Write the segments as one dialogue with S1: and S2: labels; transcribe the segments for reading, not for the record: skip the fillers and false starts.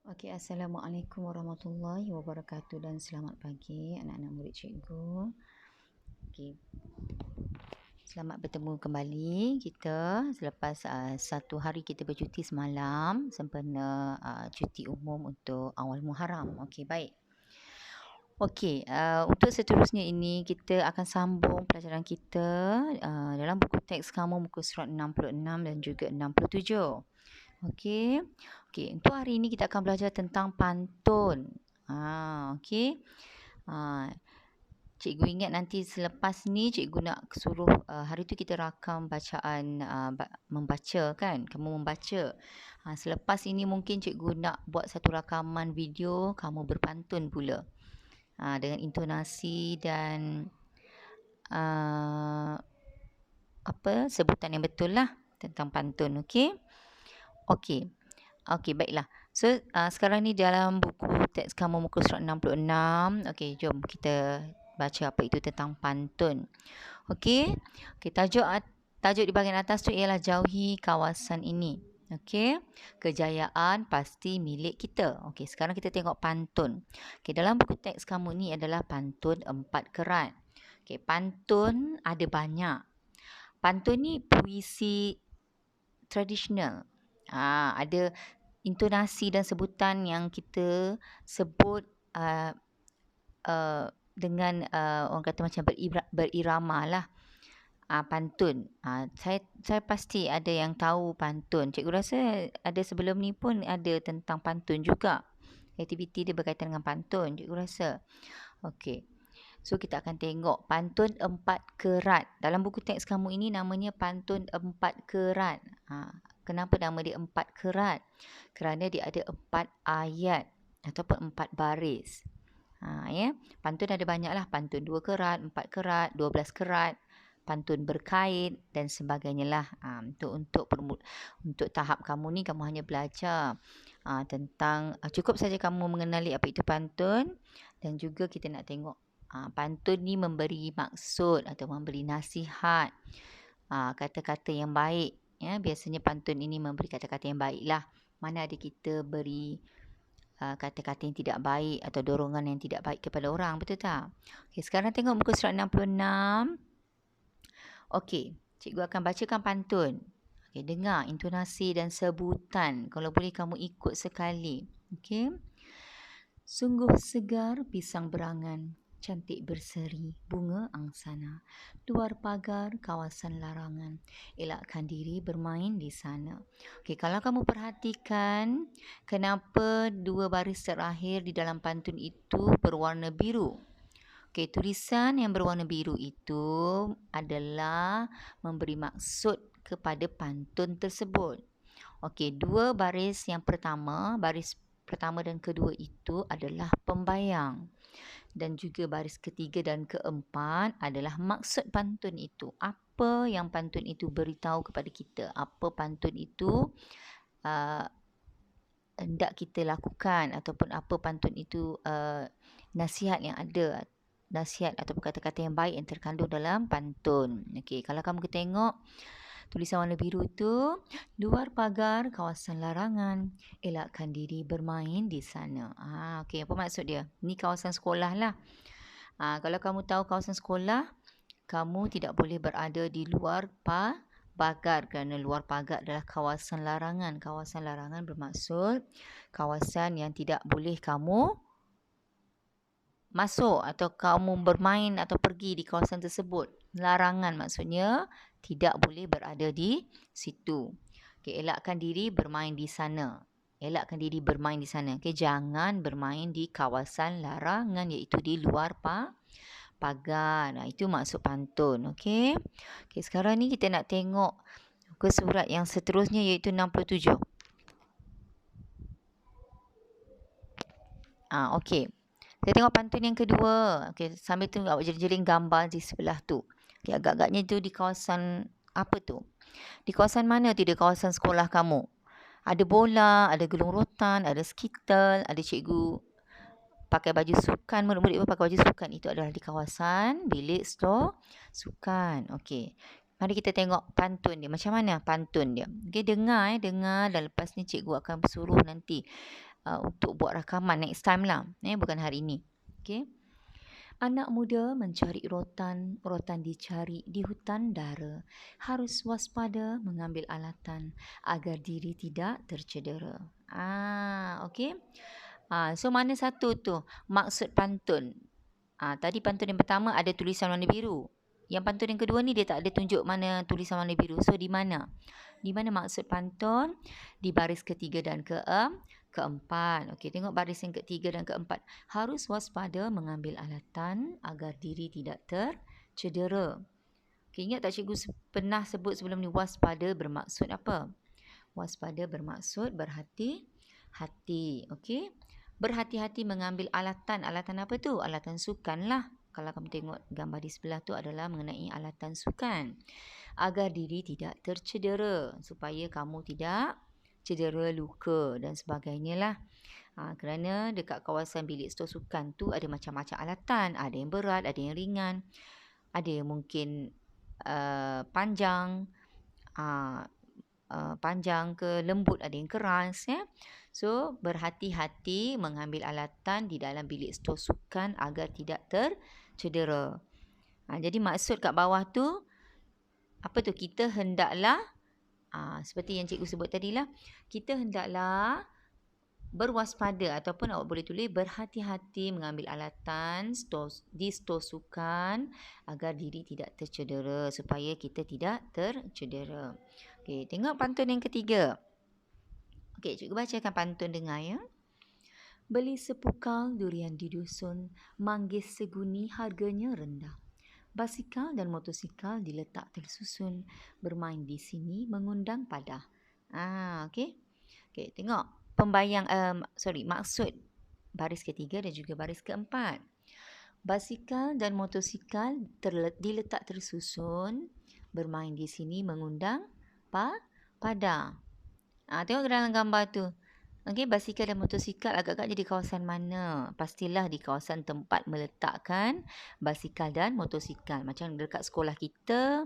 S1: Okey, Assalamualaikum warahmatullahi wabarakatuh dan selamat pagi anak-anak murid cikgu. Okey, selamat bertemu kembali kita selepas satu hari kita bercuti semalam sempena cuti umum untuk awal Muharram. Okey, baik. Okey, untuk seterusnya ini kita akan sambung pelajaran kita dalam buku teks kamu muka surat 66 dan juga 67. Okey. Okey, untuk hari ini kita akan belajar tentang pantun. Okey. Cikgu ingat nanti selepas ni cikgu nak suruh hari tu kita rakam bacaan membaca kan? Kamu membaca. Selepas ini mungkin cikgu nak buat satu rakaman video kamu berpantun pula. Dengan intonasi dan sebutan yang betul lah tentang pantun. Okey. Okey, baiklah. So, sekarang ni dalam buku teks kamu muka surat 66. Okey, jom kita baca apa itu tentang pantun. Okey. Okey, tajuk di bahagian atas tu ialah jauhi kawasan ini. Okey. Kejayaan pasti milik kita. Okey, sekarang kita tengok pantun. Okey, dalam buku teks kamu ni adalah pantun 4 kerat. Okey, pantun ada banyak. Pantun ni puisi tradisional. Ada intonasi dan sebutan yang kita sebut dengan orang kata macam berirama lah. Pantun. Saya pasti ada yang tahu pantun. Cikgu rasa ada sebelum ni pun ada tentang pantun juga. Aktiviti dia berkaitan dengan pantun, cikgu rasa. Okey. So, kita akan tengok pantun 4 kerat. Dalam buku teks kamu ini namanya pantun 4 kerat. Kenapa nama dia 4 kerat? Kerana dia ada 4 ayat ataupun 4 baris. Ya. Pantun ada banyak lah. Pantun 2 kerat, 4 kerat, 12 kerat, pantun berkait dan sebagainya lah. Untuk tahap kamu ni, kamu hanya belajar tentang, cukup saja kamu mengenali apa itu pantun, dan juga kita nak tengok pantun ni memberi maksud atau memberi nasihat, kata-kata yang baik. Ya, biasanya pantun ini memberi kata-kata yang baik lah. Mana ada kita beri kata-kata yang tidak baik atau dorongan yang tidak baik kepada orang, betul tak? Okey, sekarang tengok muka surat 66. Okey, cikgu akan bacakan pantun. Okey, dengar intonasi dan sebutan. Kalau boleh kamu ikut sekali. Okey. Sungguh segar pisang berangan, cantik berseri bunga angsana. Luar pagar kawasan larangan, elakkan diri bermain di sana. Okey, kalau kamu perhatikan, kenapa dua baris terakhir di dalam pantun itu berwarna biru? Okey, tulisan yang berwarna biru itu adalah memberi maksud kepada pantun tersebut. Okey, dua baris yang pertama, baris pertama dan kedua itu adalah pembayang. Dan juga baris ketiga dan keempat adalah maksud pantun itu. Apa yang pantun itu beritahu kepada kita? Apa pantun itu hendak kita lakukan, ataupun apa pantun itu nasihat yang ada, nasihat ataupun kata-kata yang baik yang terkandung dalam pantun. Okey, kalau kamu tengok tulisan warna biru itu, luar pagar kawasan larangan, elakkan diri bermain di sana. Okey, apa maksud dia? Ni kawasan sekolah lah. Kalau kamu tahu kawasan sekolah, kamu tidak boleh berada di luar pagar, kerana luar pagar adalah kawasan larangan. Kawasan larangan bermaksud kawasan yang tidak boleh kamu masuk atau kamu bermain atau pergi di kawasan tersebut. Larangan maksudnya tidak boleh berada di situ. Okey, elakkan diri bermain di sana. Elakkan diri bermain di sana. Okey, jangan bermain di kawasan larangan, iaitu di luar pagar. Itu maksud pantun. Okey. Okey, sekarang ni kita nak tengok ke surat yang seterusnya, iaitu 67. Okey. Kita tengok pantun yang kedua. Okey, sambil tu awak jeling-jeling gambar di sebelah tu. Okey, agak-agaknya tu di kawasan apa tu? Di kawasan mana tu? Di kawasan sekolah kamu. Ada bola, ada gelung rotan, ada skittle, ada cikgu pakai baju sukan, murid-murid pun pakai baju sukan. Itu adalah di kawasan bilik store sukan. Okey. Mari kita tengok pantun dia. Macam mana pantun dia? Okay, dengar dengar. Dan lepas ni cikgu akan suruh nanti untuk buat rakaman next time lah. Bukan hari ini. Okay. Anak muda mencari rotan, rotan dicari di hutan dara. Harus waspada mengambil alatan agar diri tidak tercedera. Okay. So mana satu tu maksud pantun? Tadi pantun yang pertama ada tulisan warna biru. Yang pantun yang kedua ni dia tak ada tunjuk mana tulisan warna biru. So di mana? Di mana maksud pantun? Di baris ketiga dan keempat. Okey, tengok baris yang ketiga dan keempat. Harus waspada mengambil alatan agar diri tidak tercedera. Okey, ingat tak cikgu pernah sebut sebelum ni waspada bermaksud apa? Waspada bermaksud berhati-hati. Okey. Berhati-hati mengambil alatan. Alatan apa tu? Alatan sukan lah. Kalau kamu tengok gambar di sebelah tu adalah mengenai alatan sukan. Agar diri tidak tercedera. Supaya kamu tidak cedera, luka dan sebagainya lah. Kerana dekat kawasan bilik stor sukan tu ada macam-macam alatan. Ada yang berat, ada yang ringan. Ada yang mungkin panjang. Panjang ke lembut, ada yang keras. So, berhati-hati mengambil alatan di dalam bilik stor sukan agar tidak tercedera. Jadi maksud kat bawah tu, apa tu? Kita hendaklah, seperti yang cikgu sebut tadi lah, kita hendaklah berwaspada ataupun awak boleh tulis berhati-hati mengambil alatan di stor sukan agar diri tidak tercedera, supaya kita tidak tercedera. Okey, tengok pantun yang ketiga. Okey, cikgu bacakan pantun dengar ya. Beli sepukal durian di dusun, manggis seguni harganya rendah. Basikal dan motosikal diletak tersusun, bermain di sini mengundang padah. Okey. Okey, tengok maksud baris ketiga dan juga baris keempat. Basikal dan motosikal diletak tersusun, bermain di sini mengundang padah. Tengok dalam gambar tu. Okey, basikal dan motosikal agak-agaknya di kawasan mana? Pastilah di kawasan tempat meletakkan basikal dan motosikal. Macam dekat sekolah kita,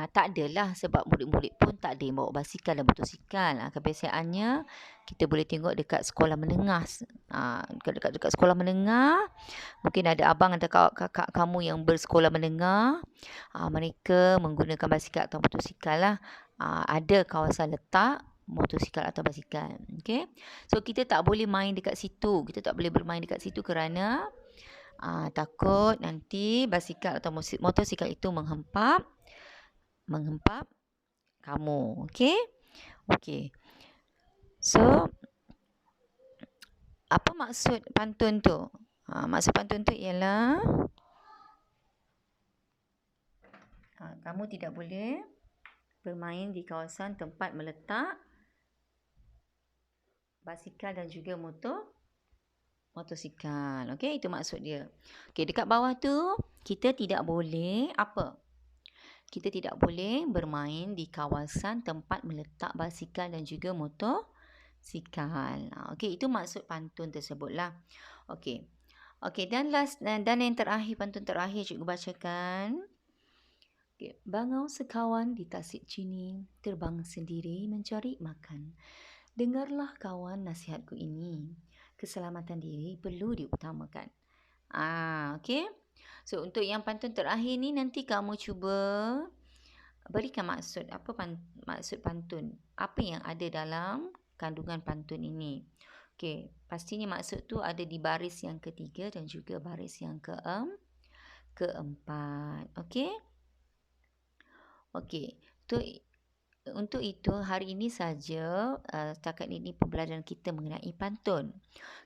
S1: tak adalah sebab murid-murid pun tak ada yang bawa basikal dan motosikal. Kebiasaannya kita boleh tengok dekat sekolah menengah. Dekat sekolah menengah, mungkin ada abang atau kakak kamu yang bersekolah menengah. Mereka menggunakan basikal atau motosikal lah. Ada kawasan letak motosikal atau basikal. Okay. So kita tak boleh main dekat situ. Kita tak boleh bermain dekat situ kerana takut nanti basikal atau motosikal itu menghempap kamu. Okay. Okay. So apa maksud pantun tu? Maksud pantun tu ialah kamu tidak boleh bermain di kawasan tempat meletak basikal dan juga motosikal. Okey, itu maksud dia. Okey, dekat bawah tu kita tidak boleh apa? Kita tidak boleh bermain di kawasan tempat meletak basikal dan juga motosikal. Okey, itu maksud pantun tersebutlah. Okey. Okey, dan yang terakhir, pantun terakhir cikgu bacakan. Okay. Bangau sekawan di tasik Cini, terbang sendiri mencari makan. Dengarlah kawan nasihatku ini, keselamatan diri perlu diutamakan. Okey. So untuk yang pantun terakhir ni nanti kamu cuba berikan maksud maksud pantun. Apa yang ada dalam kandungan pantun ini. Okey, pastinya maksud tu ada di baris yang ketiga dan juga baris yang keempat. Okey. Okey. Untuk itu hari ini saja setakat ini pembelajaran kita mengenai pantun.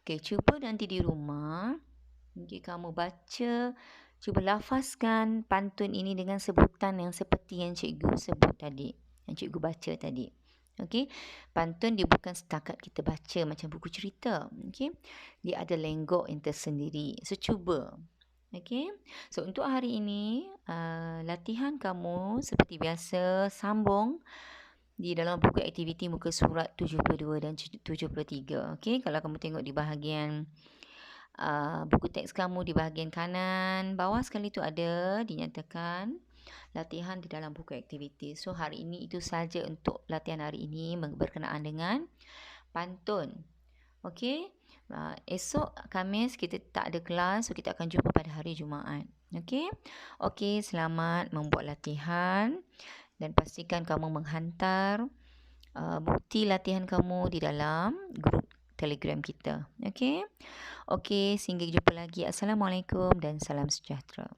S1: Okey, cuba nanti di rumah kamu baca, cuba lafazkan pantun ini dengan sebutan yang seperti yang cikgu sebut tadi, yang cikgu baca tadi. Okey, pantun dia bukan setakat kita baca macam buku cerita. Okey, dia ada lenggok yang tersendiri. So cuba. Okay. So untuk hari ini latihan kamu seperti biasa sambung di dalam buku aktiviti muka surat 72 dan 73. Okay. Kalau kamu tengok di bahagian buku teks kamu di bahagian kanan bawah sekali tu ada dinyatakan latihan di dalam buku aktiviti. So hari ini itu saja untuk latihan hari ini berkenaan dengan pantun. Okey. Esok Khamis kita tak ada kelas, so kita akan jumpa pada hari Jumaat. Okey. Okey, selamat membuat latihan dan pastikan kamu menghantar bukti latihan kamu di dalam grup Telegram kita. Okey. Okey, sehingga jumpa lagi. Assalamualaikum dan salam sejahtera.